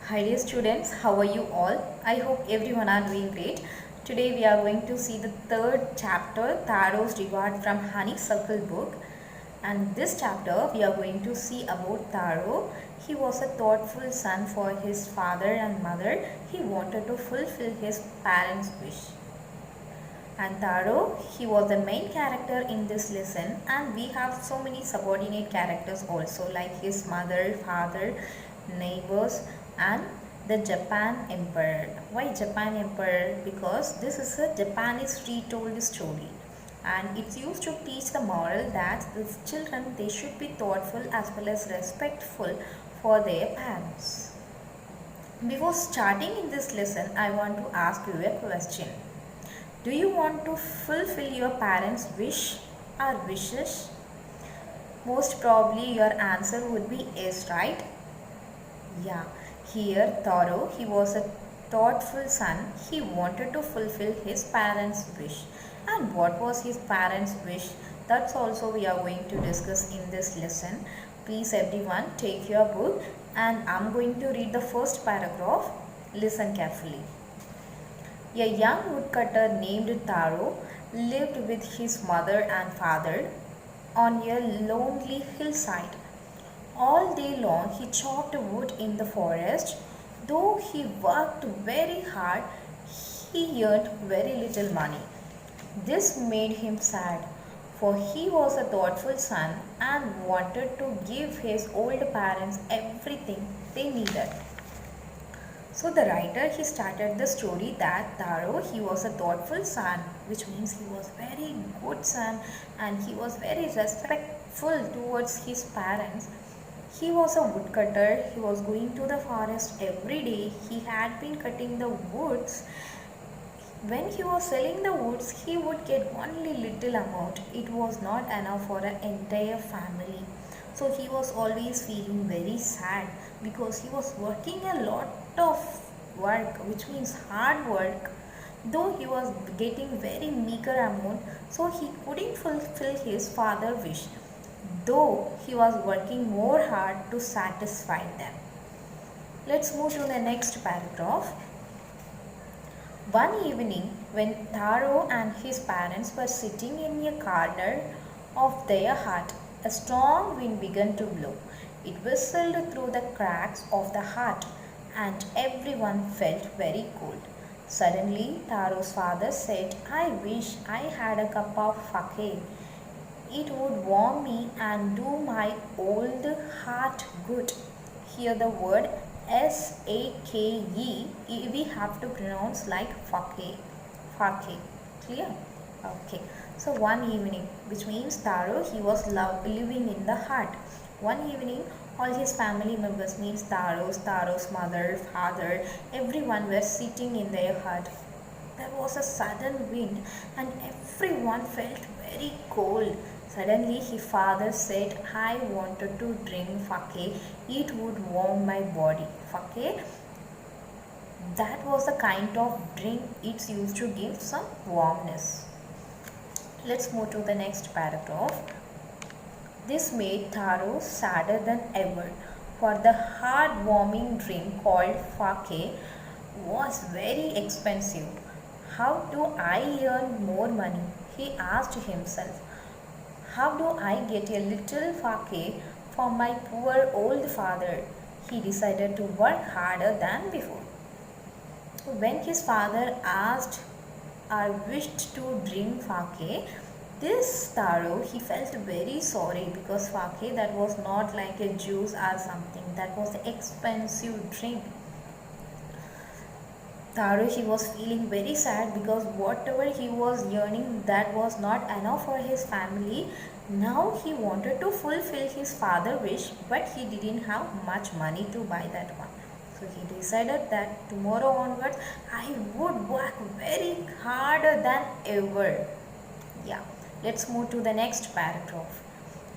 Hi dear students, how are you all? I hope everyone are doing great. Today we are going to see the third chapter, Taro's Reward from Honeysuckle book. And this chapter we are going to see about Taro. He was a thoughtful son for his father and mother. He wanted to fulfill his parents' wish. And Taro, he was the main character in this lesson, and we have so many subordinate characters also, like his mother, father, neighbors, and the Japan Emperor. Why Japan Emperor? Because this is a Japanese retold story, and it's used to teach the moral that the children, they should be thoughtful as well as respectful for their parents. Before starting in this lesson, I want to ask you a question. Do you want to fulfill your parents' wish or wishes? Most probably your answer would be yes, right? Yeah. Here Taro, he was a thoughtful son. He wanted to fulfill his parents' wish. And what was his parents' wish? That's also we are going to discuss in this lesson. Please everyone take your book and I'm going to read the first paragraph. Listen carefully. A young woodcutter named Taro lived with his mother and father on a lonely hillside. All day long he chopped wood in the forest. Though he worked very hard, he earned very little money. This made him sad, for he was a thoughtful son and wanted to give his old parents everything they needed. So the writer, he started the story that Taro, he was a thoughtful son, which means he was very good son and he was very respectful towards his parents. He was a woodcutter. He was going to the forest every day. He had been cutting the woods. When he was selling the woods, he would get only little amount. It was not enough for an entire family. So he was always feeling very sad because he was working a lot of work, which means hard work. Though he was getting very meager amount, so he couldn't fulfill his father's wish, though he was working more hard to satisfy them. Let's move to the next paragraph. One evening, when Taro and his parents were sitting in a corner of their hut, a strong wind began to blow. It whistled through the cracks of the hut, and everyone felt very cold. Suddenly, Taro's father said, "I wish I had a cup of sake. It would warm me and do my old heart good." Here the word S-A-K-E, we have to pronounce like fake. Fake. Clear? Okay. So one evening, which means Taro, he was living in the hut. One evening, all his family members, means Taro's mother, father, everyone were sitting in their hut. There was a sudden wind and everyone felt very cold. Suddenly his father said, "I wanted to drink sake. It would warm my body." Sake, that was the kind of drink it's used to give some warmness. Let's move to the next paragraph. This made Taro sadder than ever, for the heart-warming drink called sake was very expensive. "How do I earn more money?" he asked himself. "How do I get a little sake for my poor old father?" He decided to work harder than before. When his father asked or wished to drink sake, this Taro, he felt very sorry because sake, that was not like a juice or something. That was an expensive drink. Taro, he was feeling very sad because whatever he was earning, that was not enough for his family. Now he wanted to fulfill his father's wish, but he didn't have much money to buy that one. So he decided that tomorrow onwards, I would work very harder than ever. Yeah, let's move to the next paragraph.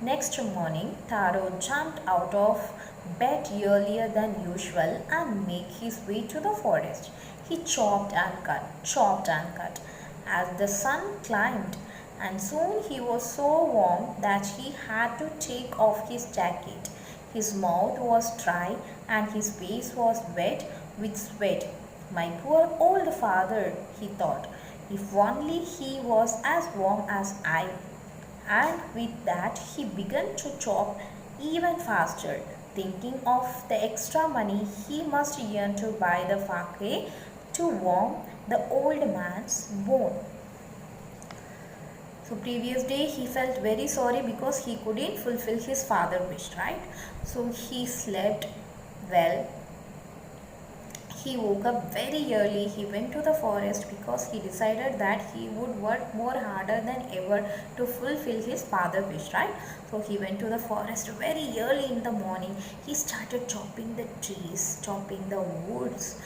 Next morning, Taro jumped out of bed earlier than usual and made his way to the forest. He chopped and cut as the sun climbed, and soon he was so warm that he had to take off his jacket. His mouth was dry and his face was wet with sweat. My poor old father, he thought, if only he was as warm as I. And with that, he began to chop even faster, thinking of the extra money he must earn to buy the fakeh to warm the old man's bone. So previous day he felt very sorry because he couldn't fulfill his father's wish, right? So he slept well. He woke up very early. He went to the forest because he decided that he would work more harder than ever to fulfill his father's wish, right? So he went to the forest very early in the morning. He started chopping the trees, chopping the woods.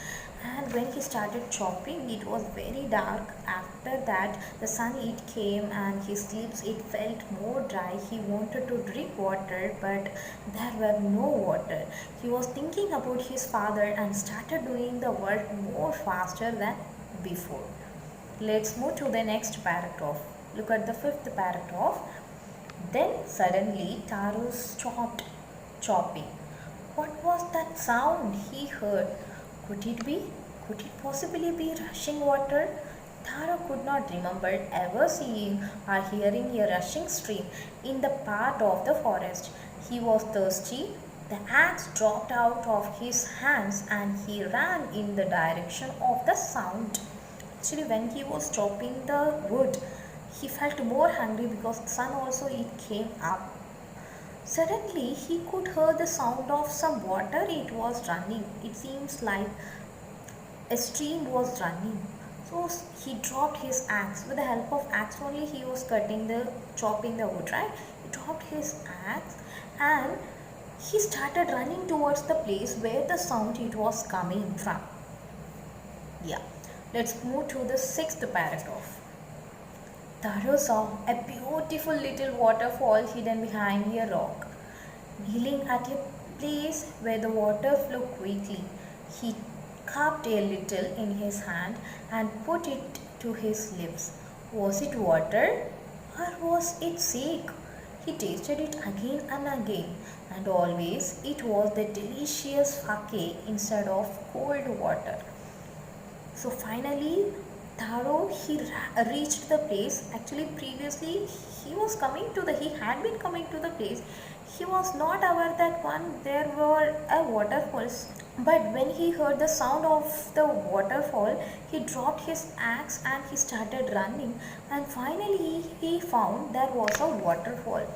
And when he started chopping, it was very dark. After that, the sun it came and his lips it felt more dry. He wanted to drink water, but there were no water. He was thinking about his father and started doing the work more faster than before. Let's move to the next paragraph. Look at the fifth paragraph. Then suddenly Taro stopped chopping. What was that sound he heard? Could it be? Could it possibly be rushing water? Taro could not remember ever seeing or hearing a rushing stream in the part of the forest. He was thirsty. The axe dropped out of his hands and he ran in the direction of the sound. Actually, when he was chopping the wood, he felt more hungry because the sun also it came up. Suddenly, he could hear the sound of some water. It was running. It seems like a stream was running. So he dropped his axe. With the help of axe only, he was chopping the wood, right? He dropped his axe and he started running towards the place where the sound it was coming from. Yeah. Let's move to the sixth paragraph. Taro saw a beautiful little waterfall hidden behind a rock. Kneeling at a place where the water flowed quickly, he cupped a little in his hand and put it to his lips. Was it water or was it sick? He tasted it again and again, and always it was the delicious fakeh instead of cold water. So finally, Taro he reached the place. Actually, previously he had been coming to the place. He was not aware that there were a waterfalls. But when he heard the sound of the waterfall, he dropped his axe and he started running. And finally, he found there was a waterfall.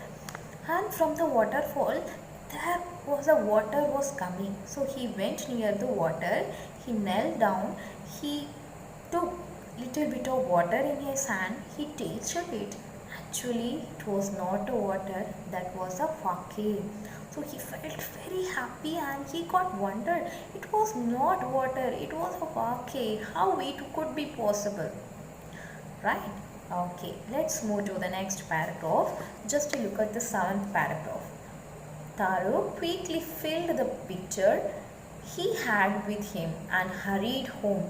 And from the waterfall, there was a water was coming. So he went near the water. He knelt down. He took little bit of water in his hand. He tasted it. Actually, it was not a water, that was a fakeh. So he felt very happy and he got wondered. It was not water, it was a fakeh. How it could be possible? Right? Okay, let's move to the next paragraph. Just to look at the seventh paragraph. Taro quickly filled the pitcher he had with him and hurried home.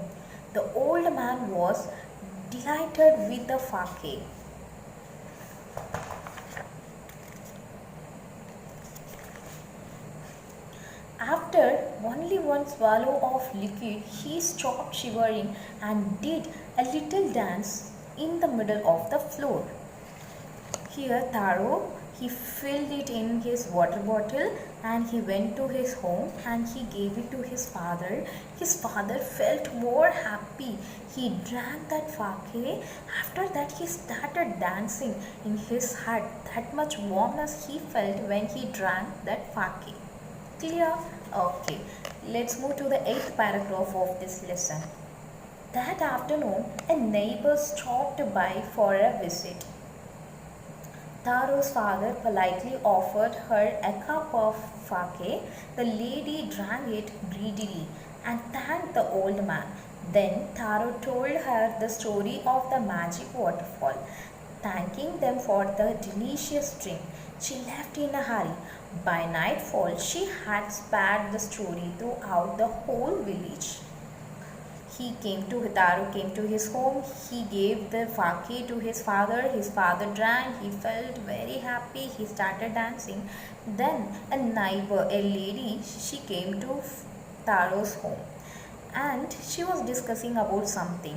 The old man was delighted with the fakeh. After only one swallow of liquid, he stopped shivering and did a little dance in the middle of the floor. Here Taro, he filled it in his water bottle and he went to his home and he gave it to his father. His father felt more happy. He drank that fakeh. After that he started dancing in his hut. That much warmness he felt when he drank that fakeh. Clear? Okay. Let's move to the 8th paragraph of this lesson. That afternoon, a neighbor stopped by for a visit. Taro's father politely offered her a cup of fakeh. The lady drank it greedily and thanked the old man. Then Taro told her the story of the magic waterfall. Thanking them for the delicious drink, she left in a hurry. By nightfall, she had spread the story throughout the whole village. Taro came to his home. He gave the fake to his father. His father drank. He felt very happy. He started dancing. Then a neighbor, a lady, she came to Taro's home, and she was discussing about something.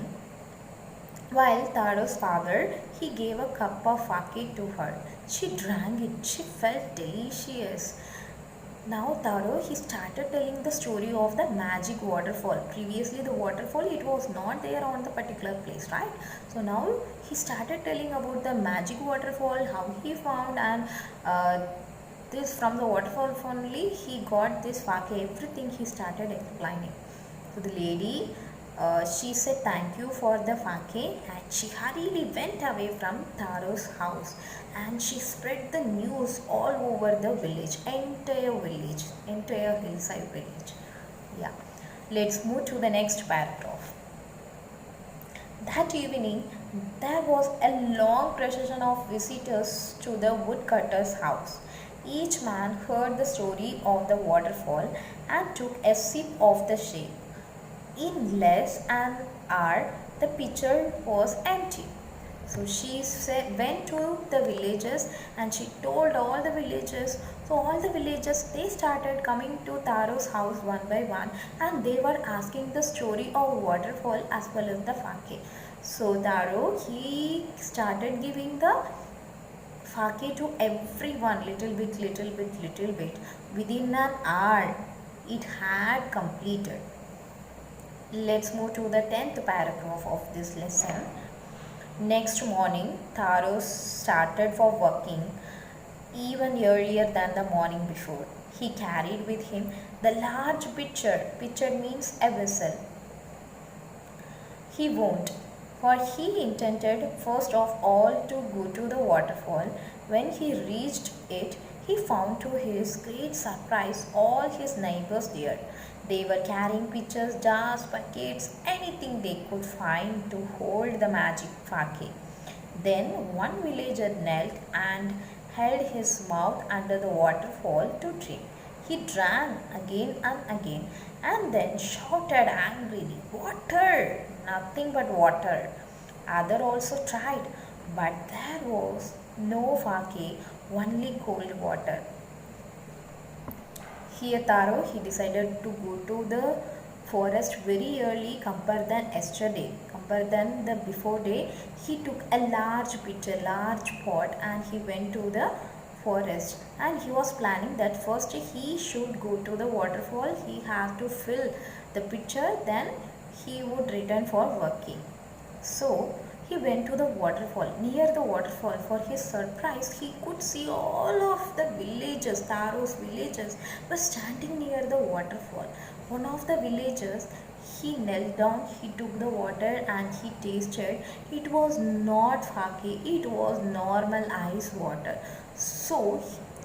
While Taro's father, he gave a cup of fake to her. She drank it. She felt delicious. Now Taro, he started telling the story of the magic waterfall. Previously the waterfall, it was not there on the particular place, right? So now he started telling about the magic waterfall, how he found, and this from the waterfall only he got this fake, everything he started explaining. So the lady, she said thank you for the fake, and she hurriedly went away from Taro's house, and she spread the news all over the village, entire hillside village. Yeah, let's move to the next paragraph. That evening, there was a long procession of visitors to the woodcutter's house. Each man heard the story of the waterfall and took a sip of the shade. In less an hour, the pitcher was empty. So she went to the villages and she told all the villagers. So all the villagers, they started coming to Taro's house one by one, and they were asking the story of waterfall as well as the fake. So Taro, he started giving the fake to everyone, little bit, little bit, little bit. Within an hour, it had completed. Let's move to the 10th paragraph of this lesson. Next morning, Taro started for working even earlier than the morning before. He carried with him the large pitcher. Pitcher means a vessel. He won't, for he intended first of all to go to the waterfall. When he reached it, he found to his great surprise all his neighbors there. They were carrying pitchers, jars, buckets, anything they could find to hold the magic fake. Then one villager knelt and held his mouth under the waterfall to drink. He drank again and again, and then shouted angrily, "Water! Nothing but water!" Other also tried, but there was no fake, only cold water. Here Taro, he decided to go to the forest very early compared than yesterday. Compared than the before day, he took a large pitcher, large pot, and he went to the forest. And he was planning that first he should go to the waterfall. He had to fill the pitcher, then he would return for working. So he went to the waterfall. Near the waterfall, for his surprise, he could see all of the villagers, Taro's villagers, were standing near the waterfall. One of the villagers, he knelt down, he took the water and he tasted. It was not fake, it was normal ice water. So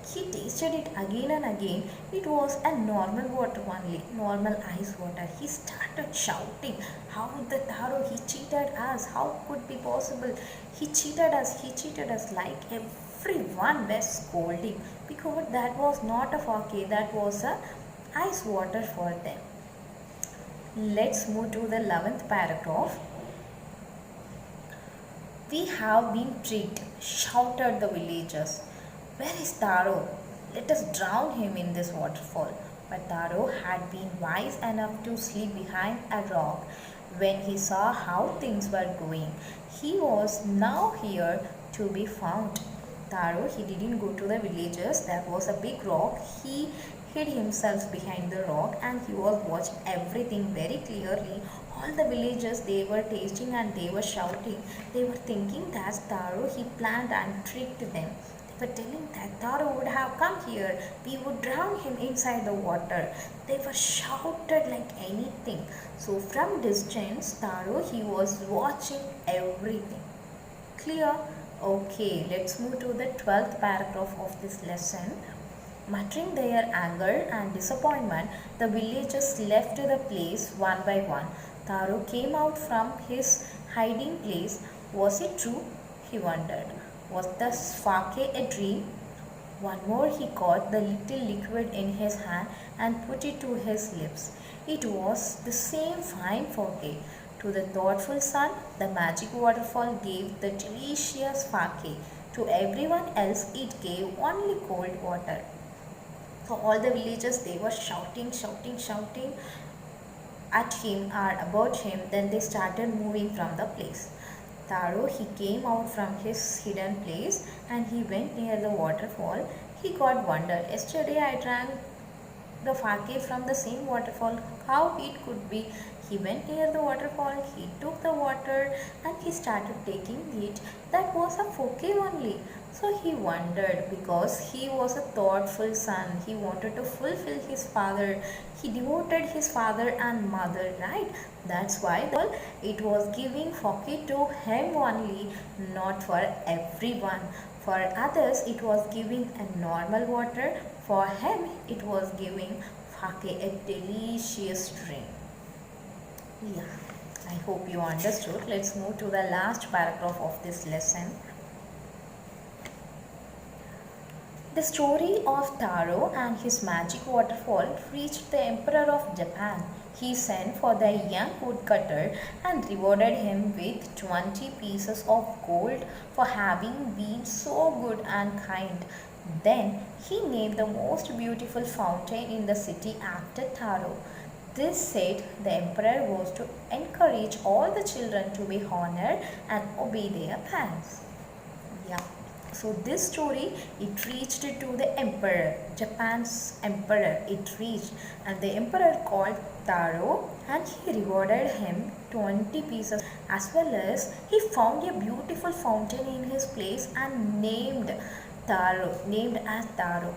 he tasted it again and again. It was a normal water only, normal ice water. He started shouting, how the Taro, he cheated us, how could be possible? He cheated us, like everyone was scolding, because that was not a fake, that was a ice water for them. Let's move to the 11th paragraph. We have been tricked, shouted the villagers. Where is Taro? Let us drown him in this waterfall. But Taro had been wise enough to sleep behind a rock. When he saw how things were going, he was now here to be found. Taro, he didn't go to the villagers. There was a big rock. He hid himself behind the rock and he was watching everything very clearly. All the villagers, they were tasting and they were shouting. They were thinking that Taro, he planned and tricked them. They were telling that Taro would have come here. We would drown him inside the water. They were shouted like anything. So from distance, Taro, he was watching everything. Clear? Okay, let's move to the 12th paragraph of this lesson. Muttering their anger and disappointment, the villagers left the place one by one. Taro came out from his hiding place. Was it true? He wondered. Was the fake a dream? One more, he caught the little liquid in his hand and put it to his lips. It was the same fine fake. To the thoughtful son, the magic waterfall gave the delicious fake. To everyone else, it gave only cold water. So all the villagers, they were shouting, shouting, shouting at him or about him. Then they started moving from the place. Taro, he came out from his hidden place and he went near the waterfall. He got wonder. Yesterday I drank the fake from the same waterfall. How it could be? He went near the waterfall, he took the water and he started taking it. That was a fake only. So he wondered because he was a thoughtful son. He wanted to fulfill his father. He devoted his father and mother, right? That's why it was giving fake to him only, not for everyone. For others, it was giving a normal water. For him, it was giving fake, a delicious drink. Yeah, I hope you understood. Let's move to the last paragraph of this lesson. The story of Taro and his magic waterfall reached the Emperor of Japan. He sent for the young woodcutter and rewarded him with 20 pieces of gold for having been so good and kind. Then he named the most beautiful fountain in the city after Taro. This said the emperor was to encourage all the children to be honored and obey their parents. Yeah. So this story, it reached to the emperor, Japan's emperor. It reached and the emperor called Taro and he rewarded him 20 pieces, as well as he found a beautiful fountain in his place and named as Taro.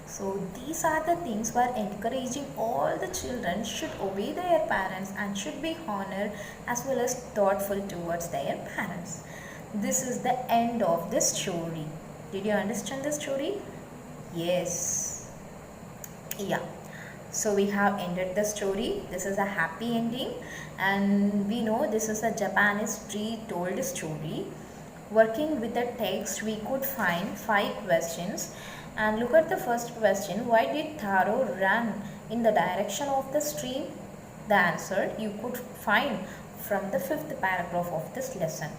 So these are the things where encouraging all the children should obey their parents and should be honored as well as thoughtful towards their parents. This is the end of this story. Did you understand the story? Yes. Yeah. So we have ended the story. This is a happy ending and we know this is a Japanese retold story. Working with the text, we could find 5 questions. And look at the first question. Why did Taro run in the direction of the stream? The answer you could find from the 5th paragraph of this lesson.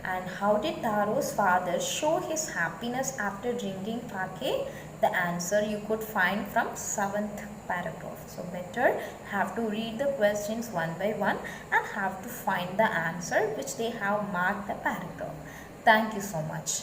And how did Taro's father show his happiness after drinking fake? The answer you could find from 7th paragraph. So better have to read the questions one by one and have to find the answer which they have marked the paragraph. Thank you so much.